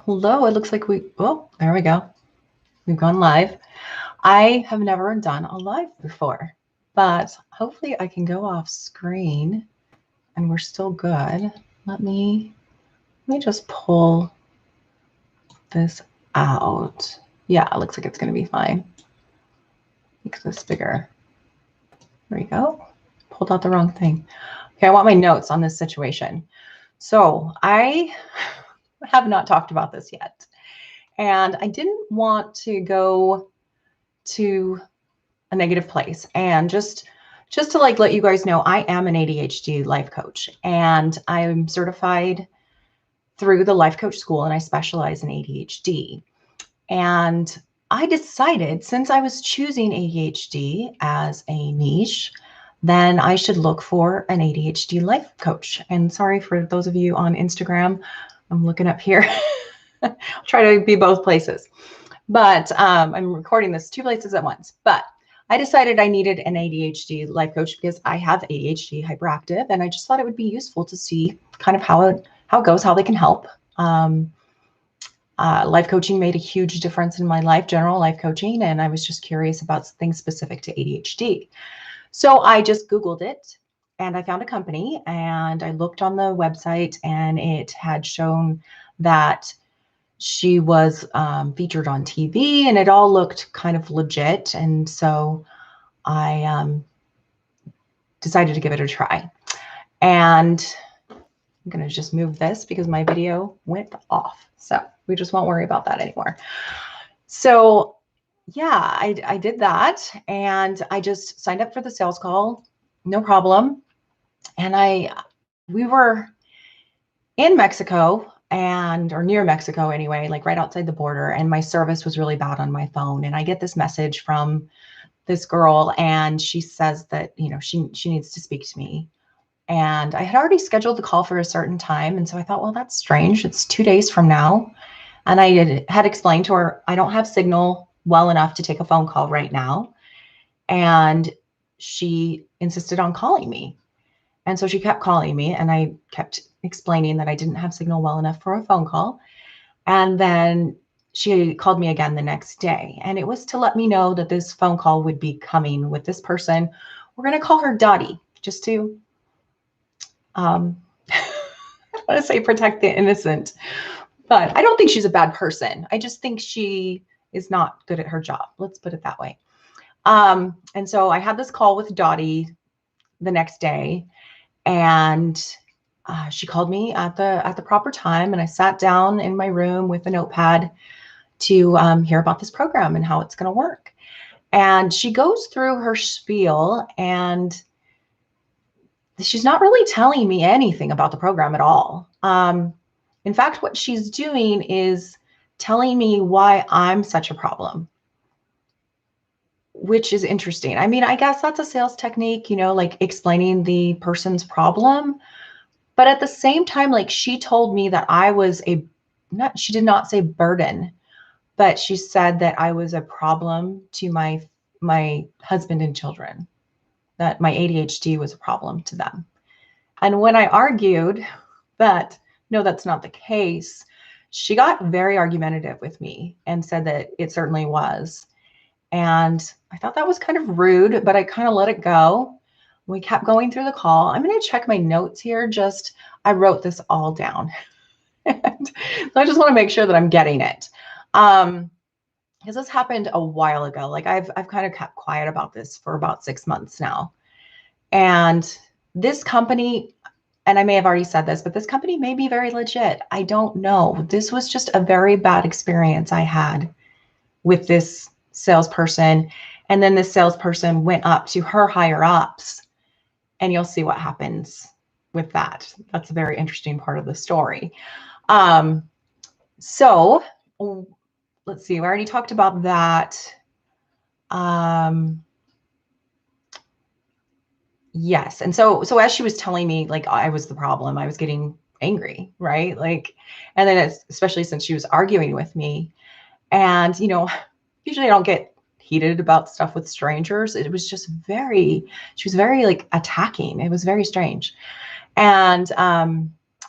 Hello, it looks like oh, there we go. We've gone live. I have never done a live before, but hopefully I can go off screen and we're still good. Let me just pull this out. Yeah, it looks like it's going to be fine. Make this bigger. There we go. Pulled out the wrong thing. Okay, I want my notes on this situation. So I have not talked about this yet. And I didn't want to go to a negative place. And just to let you guys know, I am an ADHD life coach, and I'm certified through the life coach school, and I specialize in ADHD. And I decided, since I was choosing ADHD as a niche, then I should look for an ADHD life coach. And sorry for those of you on Instagram, I'm looking up here. I'll try to be both places. But I'm recording this 2 places at once. But I decided I needed an ADHD life coach because I have ADHD hyperactive, and I just thought it would be useful to see kind of how it goes, how they can help. Life coaching made a huge difference in my life, general life coaching, and I was just curious about things specific to ADHD. So I just Googled it, and I found a company, and I looked on the website, and it had shown that she was featured on TV, and it all looked kind of legit. And so I decided to give it a try. And I'm going to just move this because my video went off. So we just won't worry about that anymore. So yeah, I did that, and I just signed up for the sales call. No problem. And we were in Mexico, or near Mexico anyway, like right outside the border. And my service was really bad on my phone. And I get this message from this girl, and she says that, she needs to speak to me. And I had already scheduled the call for a certain time. And so I thought, well, that's strange. It's 2 days from now. And I had explained to her, I don't have signal well enough to take a phone call right now. And she insisted on calling me. And so she kept calling me, and I kept explaining that I didn't have signal well enough for a phone call. And then she called me again the next day, and it was to let me know that this phone call would be coming with this person. We're going to call her Dottie, just to, I don't want to say protect the innocent, but I don't think she's a bad person. I just think she is not good at her job. Let's put it that way. And so I had this call with Dottie the next day, and she called me at the proper time, and I sat down in my room with a notepad to hear about this program and how it's going to work. And she goes through her spiel, and she's not really telling me anything about the program at all. In fact, what she's doing is telling me why I'm such a problem, which is interesting. I mean, I guess that's a sales technique, like explaining the person's problem. But at the same time, like, she told me that I was she did not say burden, but she said that I was a problem to my husband and children, that my ADHD was a problem to them. And when I argued that, no, that's not the case, she got very argumentative with me and said that it certainly was. And I thought that was kind of rude, but I kind of let it go. We kept going through the call. I'm going to check my notes here. I wrote this all down. And so I just want to make sure that I'm getting it. Because this happened a while ago. Like, I've kind of kept quiet about this for about 6 months now. And this company, and I may have already said this, but this company may be very legit. I don't know. This was just a very bad experience I had with this salesperson. And then this salesperson went up to her higher ups, and you'll see what happens with that. That's a very interesting part of the story. So let's see, we already talked about that. Yes. And so as she was telling me, like, I was the problem, I was getting angry, right? Like, and then especially since she was arguing with me, and, usually I don't get heated about stuff with strangers. It was just she was very like attacking. It was very strange. And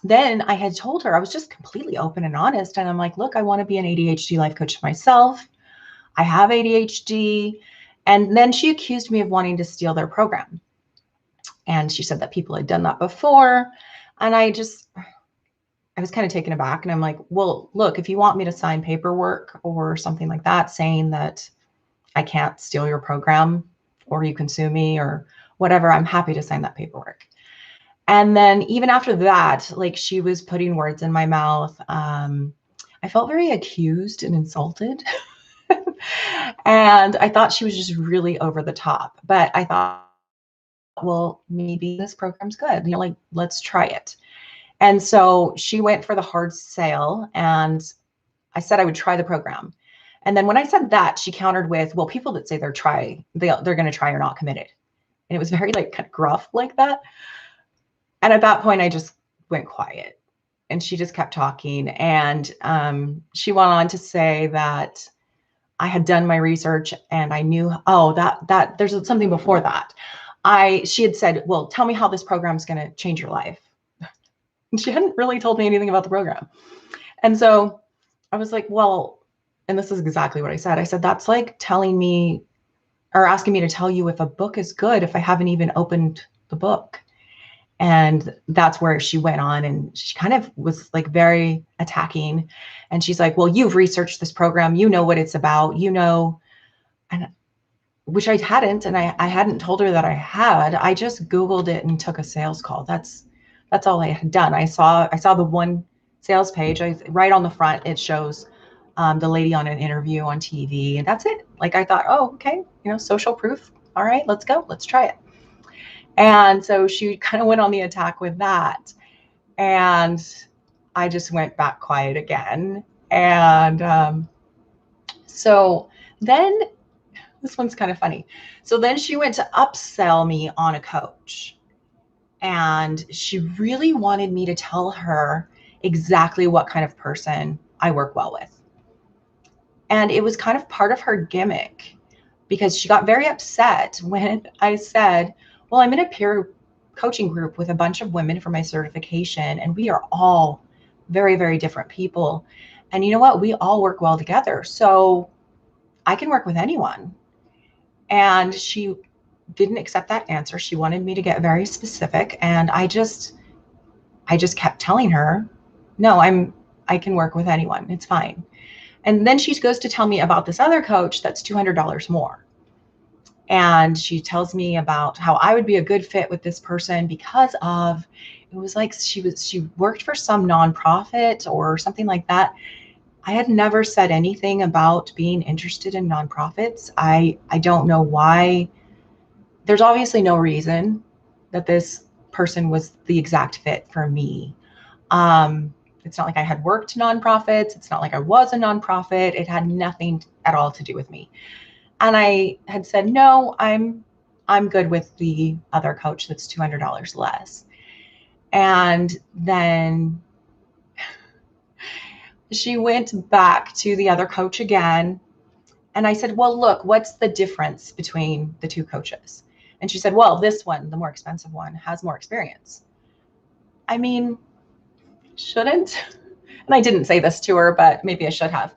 then I had told her, I was just completely open and honest. And I'm like, look, I want to be an ADHD life coach myself. I have ADHD. And then she accused me of wanting to steal their program. And she said that people had done that before. And I was kind of taken aback. And I'm like, well, look, if you want me to sign paperwork or something like that saying that I can't steal your program or you can sue me or whatever, I'm happy to sign that paperwork. And then even after that, like she was putting words in my mouth. I felt very accused and insulted. And I thought she was just really over the top. But I thought, well, maybe this program's good. Like, let's try it. And so she went for the hard sale and I said I would try the program. And then when I said that, she countered with, well, people that say they're going to try are not committed. And it was very like kind of gruff like that. And at that point, I just went quiet and she just kept talking. And she went on to say that I had done my research and I knew, that there's something before that. She had said, well, tell me how this program is going to change your life. And she hadn't really told me anything about the program. And so I was like, well, and this is exactly what I said. I said, that's like telling me or asking me to tell you if a book is good if I haven't even opened the book. And that's where she went on and she kind of was like very attacking. And she's like, well, you've researched this program. You know what it's about, and which I hadn't. And I hadn't told her that I had. I just Googled it and took a sales call. That's all I had done. I saw the one sales page. Right on the front, it shows the lady on an interview on TV, and that's it. Like I thought, oh, okay, social proof. All right, let's go. Let's try it. And so she kind of went on the attack with that. And I just went back quiet again. And so then this one's kind of funny. So then she went to upsell me on a coach. And she really wanted me to tell her exactly what kind of person I work well with. And it was kind of part of her gimmick because she got very upset when I said, well, I'm in a peer coaching group with a bunch of women for my certification, and we are all very, very different people. And you know what? We all work well together. So I can work with anyone. And she didn't accept that answer. She wanted me to get very specific. And I just kept telling her, no, I can work with anyone. It's fine. And then she goes to tell me about this other coach that's $200 more. And she tells me about how I would be a good fit with this person because of, it was like she worked for some nonprofit or something like that. I had never said anything about being interested in nonprofits. I don't know why. There's obviously no reason that this person was the exact fit for me. It's not like I had worked nonprofits. It's not like I was a nonprofit. It had nothing at all to do with me. And I had said, no, I'm good with the other coach that's $200 less. And then she went back to the other coach again. And I said, well, look, what's the difference between the two coaches? And she said, well, this one, the more expensive one, has more experience. I mean, shouldn't, and I didn't say this to her, but maybe I should have.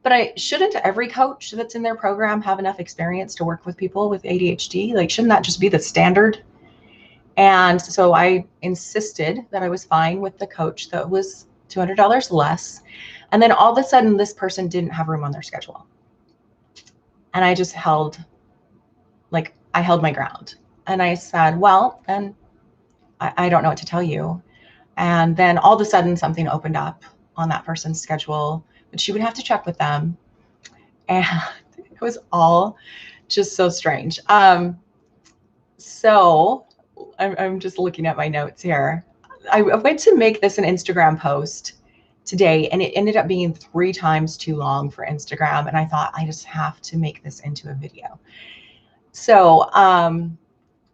But shouldn't every coach that's in their program have enough experience to work with people with ADHD? Like, shouldn't that just be the standard? And so I insisted that I was fine with the coach that was $200 less. And then all of a sudden, this person didn't have room on their schedule. And I just held my ground. And I said, well, then I don't know what to tell you. And then all of a sudden, something opened up on that person's schedule, but she would have to check with them. And it was all just so strange. So I'm just looking at my notes here. I went to make this an Instagram post today, and it ended up being 3 times too long for Instagram. And I thought, I just have to make this into a video. So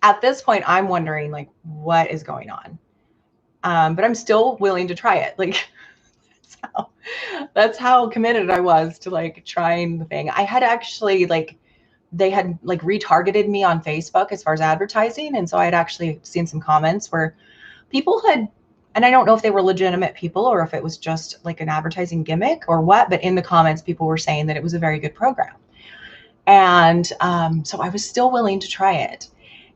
at this point, I'm wondering, like, what is going on? But I'm still willing to try it. Like, that's how committed I was to like trying the thing. I had actually they had like retargeted me on Facebook as far as advertising. And so I had actually seen some comments where people had And I don't know if they were legitimate people or if it was just like an advertising gimmick or what, but in the comments, people were saying that it was a very good program. And so I was still willing to try it.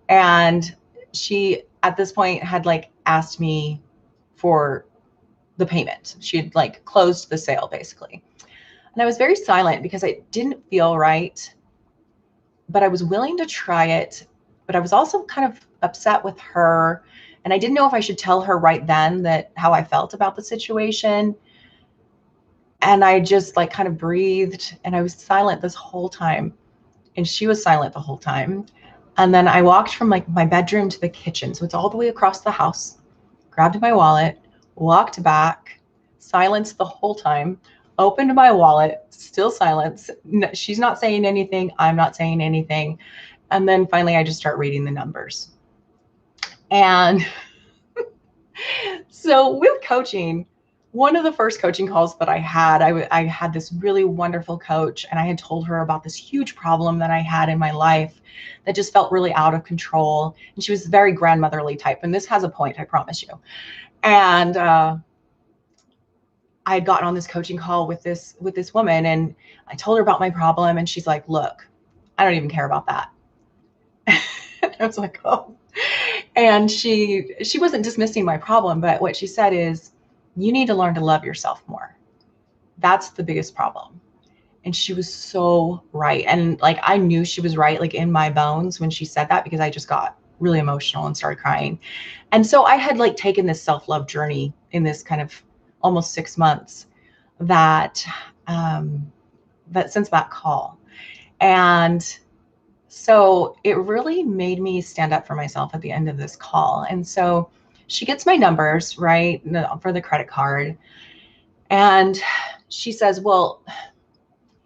And she, at this point, had like asked me for the payment. She had like closed the sale basically. And I was very silent because it didn't feel right, but I was willing to try it. But I was also kind of upset with her. And I didn't know if I should tell her right then that how I felt about the situation. And I just like kind of breathed and I was silent this whole time. And she was silent the whole time. And then I walked from like my bedroom to the kitchen. So it's all the way across the house, grabbed my wallet, walked back, silence the whole time, opened my wallet, still silence. She's not saying anything. I'm not saying anything. And then finally I just start reading the numbers. And so with coaching, one of the first coaching calls that I had, I had this really wonderful coach, and I had told her about this huge problem that I had in my life that just felt really out of control. And she was very grandmotherly type. And this has a point, I promise you. And I had gotten on this coaching call with this woman, and I told her about my problem, and she's like, look, I don't even care about that. I was like, oh. And she wasn't dismissing my problem, but what she said is, you need to learn to love yourself more. That's the biggest problem. And she was so right. And like, I knew she was right, like in my bones when she said that, because I just got really emotional and started crying. And so I had like taken this self-love journey in this kind of almost 6 months that since that call. And so it really made me stand up for myself at the end of this call. And so she gets my numbers, right, for the credit card. And she says, well,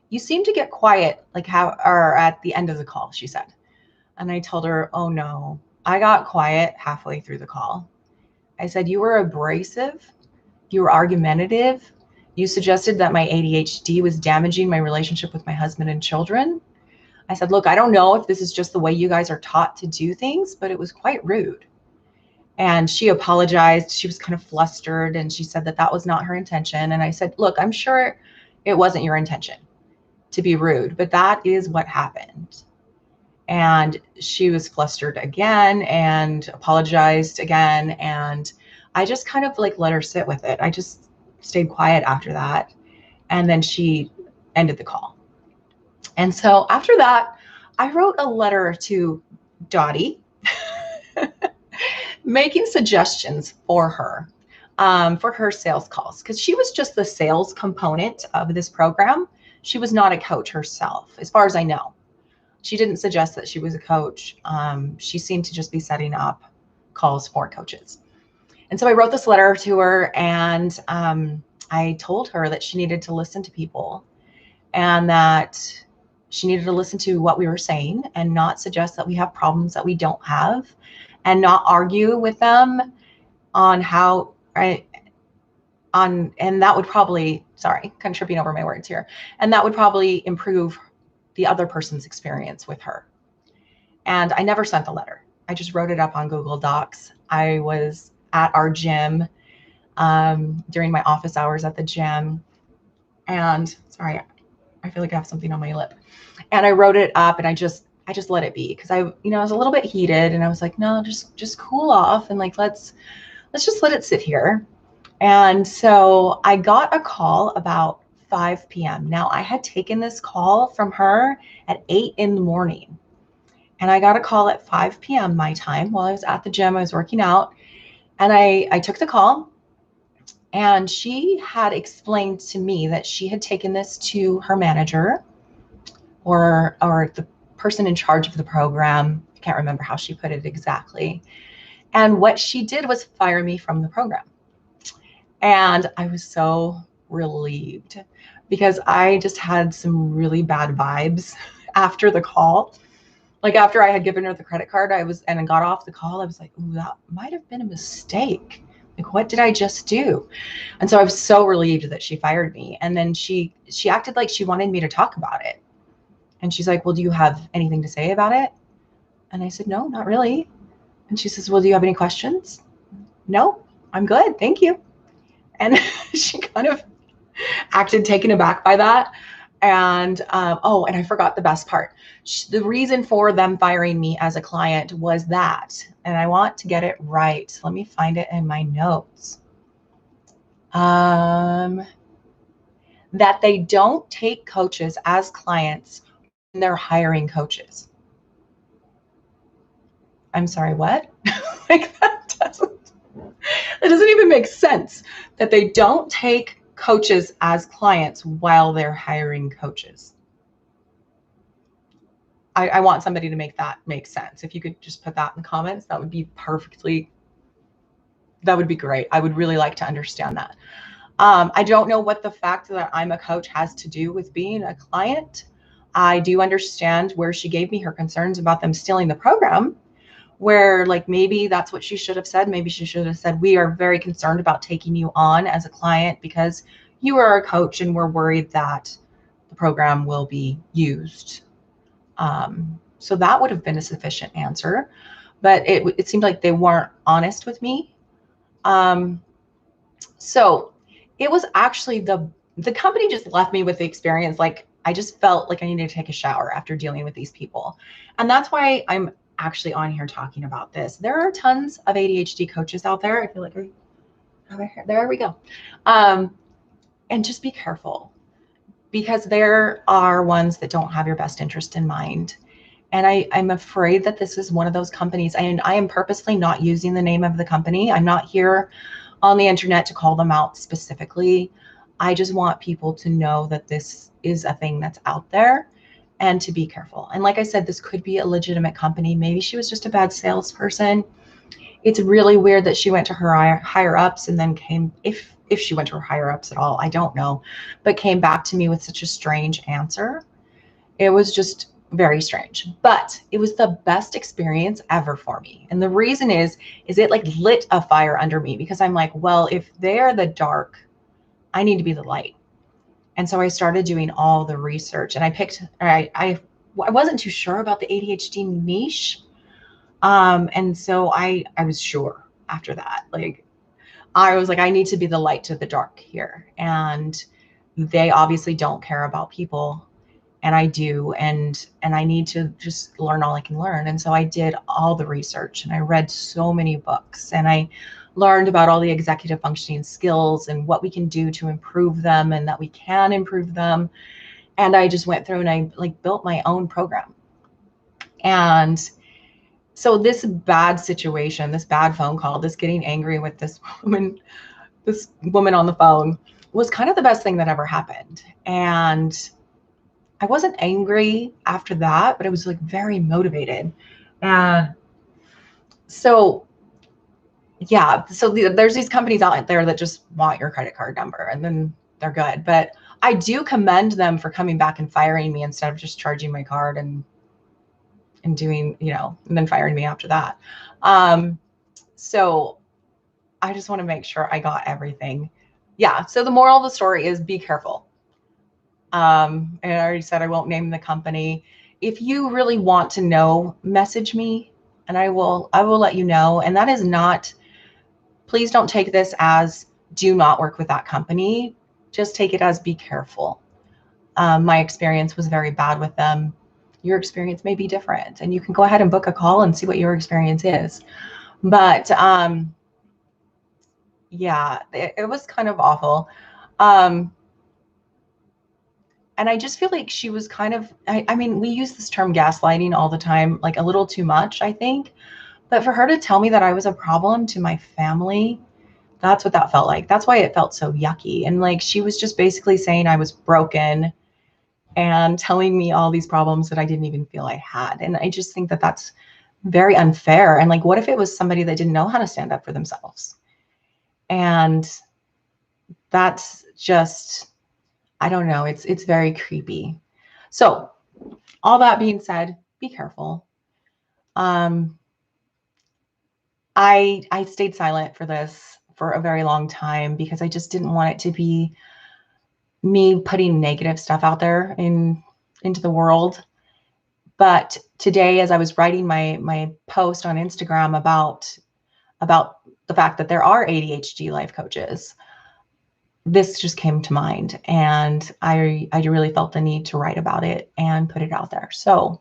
you seem to get quiet, like or at the end of the call, she said. And I told her, oh no, I got quiet halfway through the call. I said, you were abrasive, you were argumentative. You suggested that my ADHD was damaging my relationship with my husband and children. I said, look, I don't know if this is just the way you guys are taught to do things, but it was quite rude. And she apologized. She was kind of flustered, and she said that that was not her intention. And I said, look, I'm sure it wasn't your intention to be rude, but that is what happened. And she was flustered again and apologized again. And I just kind of like let her sit with it. I just stayed quiet after that. And then she ended the call. And so after that, I wrote a letter to Dottie making suggestions for her sales calls, because she was just the sales component of this program. She was not a coach herself, as far as I know. She didn't suggest that she was a coach. She seemed to just be setting up calls for coaches. And so I wrote this letter to her, and I told her that she needed to listen to people, and that she needed to listen to what we were saying and not suggest that we have problems that we don't have, and not argue with them on how, right, and that would probably, sorry, kind of tripping over my words here, and that would probably improve the other person's experience with her. And I never sent the letter. I just wrote it up on Google Docs. I was at our gym during my office hours at the gym, and sorry, I feel like I have something on my lip. And I wrote it up, and I just let it be, because I was a little bit heated, and I was like, no, just cool off, and like let's just let it sit here. And so I got a call about 5 p.m. Now, I had taken this call from her at 8 in the morning, and I got a call at 5 p.m. my time while I was at the gym. I was working out, and I took the call, and she had explained to me that she had taken this to her manager or the person in charge of the program. I can't remember how she put it exactly. And what she did was fire me from the program. And I was so relieved, because I just had some really bad vibes after the call. Like after I had given her the credit card, and got off the call, I was like, ooh, that might have been a mistake. Like, what did I just do? And so I was so relieved that she fired me. And then she acted like she wanted me to talk about it. And she's like, well, do you have anything to say about it? And I said, no, not really. And she says, well, do you have any questions? No. I'm good, thank you. And she kind of acted taken aback by that. And oh, and I forgot the best part. The reason for them firing me as a client was that, and I want to get it right. Let me find it in my notes. That they don't take coaches as clients when they're hiring coaches. I'm sorry, what? Like that doesn't even make sense, that they don't take coaches as clients while they're hiring coaches. I want somebody to make that make sense. If you could just put that in the comments, that would be great. I would really like to understand that. I don't know what the fact that I'm a coach has to do with being a client. I do understand where she gave me her concerns about them stealing the program, where like maybe that's what she should have said. Maybe she should have said, we are very concerned about taking you on as a client because you are a coach and we're worried that the program will be used. So that would have been a sufficient answer, but it seemed like they weren't honest with me. So it was actually the company just left me with the experience. Like I just felt like I needed to take a shower after dealing with these people. And that's why I'm actually on here talking about this. There are tons of ADHD coaches out there. I feel like there we go. And just be careful, because there are ones that don't have your best interest in mind. And I'm afraid that this is one of those companies, and I am purposely not using the name of the company. I'm not here on the internet to call them out specifically. I just want people to know that this is a thing that's out there and to be careful. And like I said, this could be a legitimate company. Maybe she was just a bad salesperson. It's really weird that she went to her higher ups and then came, if she went to her higher ups at all, I don't know, but came back to me with such a strange answer. It was just very strange, but it was the best experience ever for me. And the reason is it like lit a fire under me, because I'm like, well, if they're the dark, I need to be the light. And so I started doing all the research, and I wasn't too sure about the ADHD niche. And so I was sure after that, like, I was like, I need to be the light to the dark here. And they obviously don't care about people, and I do, and I need to just learn all I can learn. And so I did all the research, and I read so many books, and I learned about all the executive functioning skills and what we can do to improve them, and that we can improve them. And I just went through and I like built my own program. And so this bad situation, this bad phone call, this getting angry with this woman on the phone was kind of the best thing that ever happened. And I wasn't angry after that, but I was like very motivated. And so, yeah, so there's these companies out there that just want your credit card number and then they're good. But I do commend them for coming back and firing me instead of just charging my card and doing, and then firing me after that. So I just want to make sure I got everything. Yeah. So the moral of the story is be careful. And I already said I won't name the company. If you really want to know, message me and I will let you know. And that is not, please don't take this as do not work with that company. Just take it as be careful. My experience was very bad with them. Your experience may be different, and you can go ahead and book a call and see what your experience is. But yeah, it was kind of awful. And I just feel like she was kind of, I mean, we use this term gaslighting all the time, like a little too much, I think. But for her to tell me that I was a problem to my family, that's what that felt like. That's why it felt so yucky. And like, she was just basically saying I was broken and telling me all these problems that I didn't even feel I had. And I just think that that's very unfair. And like, what if it was somebody that didn't know how to stand up for themselves? And that's just, I don't know. It's very creepy. So all that being said, be careful. I stayed silent for this for a very long time because I just didn't want it to be me putting negative stuff out there into the world. But today, as I was writing my post on Instagram about the fact that there are ADHD life coaches, this just came to mind, and I really felt the need to write about it and put it out there. So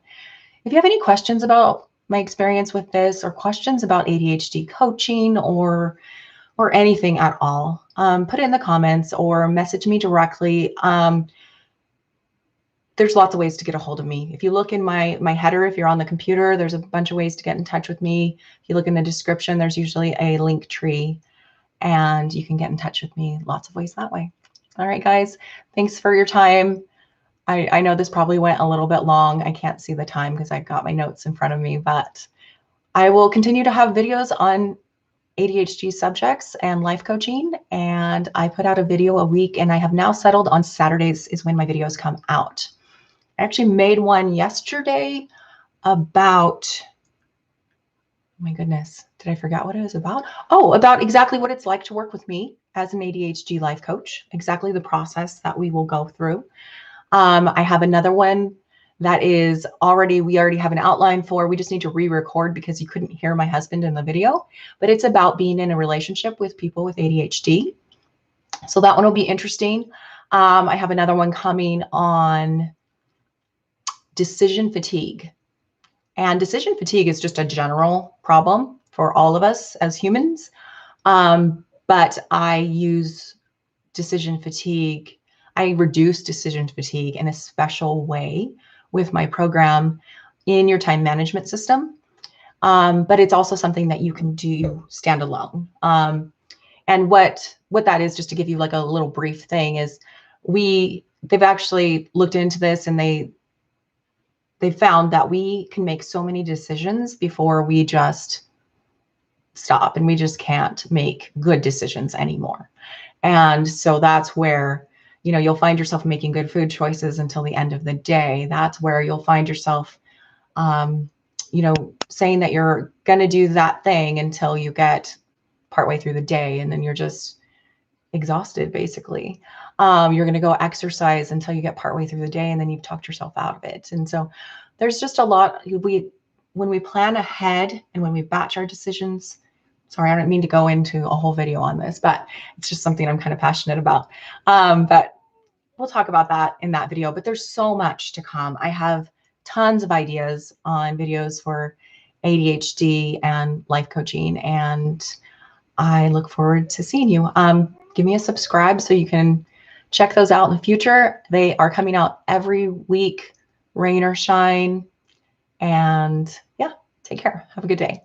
if you have any questions about my experience with this, or questions about ADHD coaching, or anything at all, put it in the comments or message me directly. There's lots of ways to get a hold of me. If you look in my header, if you're on the computer, there's a bunch of ways to get in touch with me. If you look in the description, there's usually a link tree, and you can get in touch with me lots of ways that way. All right, guys, thanks for your time. I know this probably went a little bit long. I can't see the time because I've got my notes in front of me, but I will continue to have videos on ADHD subjects and life coaching, and I put out a video a week, and I have now settled on Saturdays is when my videos come out. I actually made one yesterday about, oh my goodness, did I forget what it was about? Oh, about exactly what it's like to work with me as an ADHD life coach, exactly the process that we will go through. I have another one that is we already have an outline for. We just need to re-record because you couldn't hear my husband in the video, but it's about being in a relationship with people with ADHD. So that one will be interesting. I have another one coming on decision fatigue. And decision fatigue is just a general problem for all of us as humans. But I use decision fatigue. I reduce decision fatigue in a special way with my program in your time management system. But it's also something that you can do standalone. And what that is, just to give you like a little brief thing, is they've actually looked into this, and they found that we can make so many decisions before we just stop, and we just can't make good decisions anymore. And so that's where, you'll find yourself making good food choices until the end of the day. That's where you'll find yourself, saying that you're going to do that thing until you get partway through the day, and then you're just exhausted, basically. You're going to go exercise until you get partway through the day, and then you've talked yourself out of it. And so there's just a lot. When we plan ahead and when we batch our decisions, sorry, I don't mean to go into a whole video on this, but it's just something I'm kind of passionate about. But we'll talk about that in that video. But there's so much to come. I have tons of ideas on videos for ADHD and life coaching, and I look forward to seeing you. Give me a subscribe so you can check those out in the future. They are coming out every week, rain or shine. And yeah, take care. Have a good day.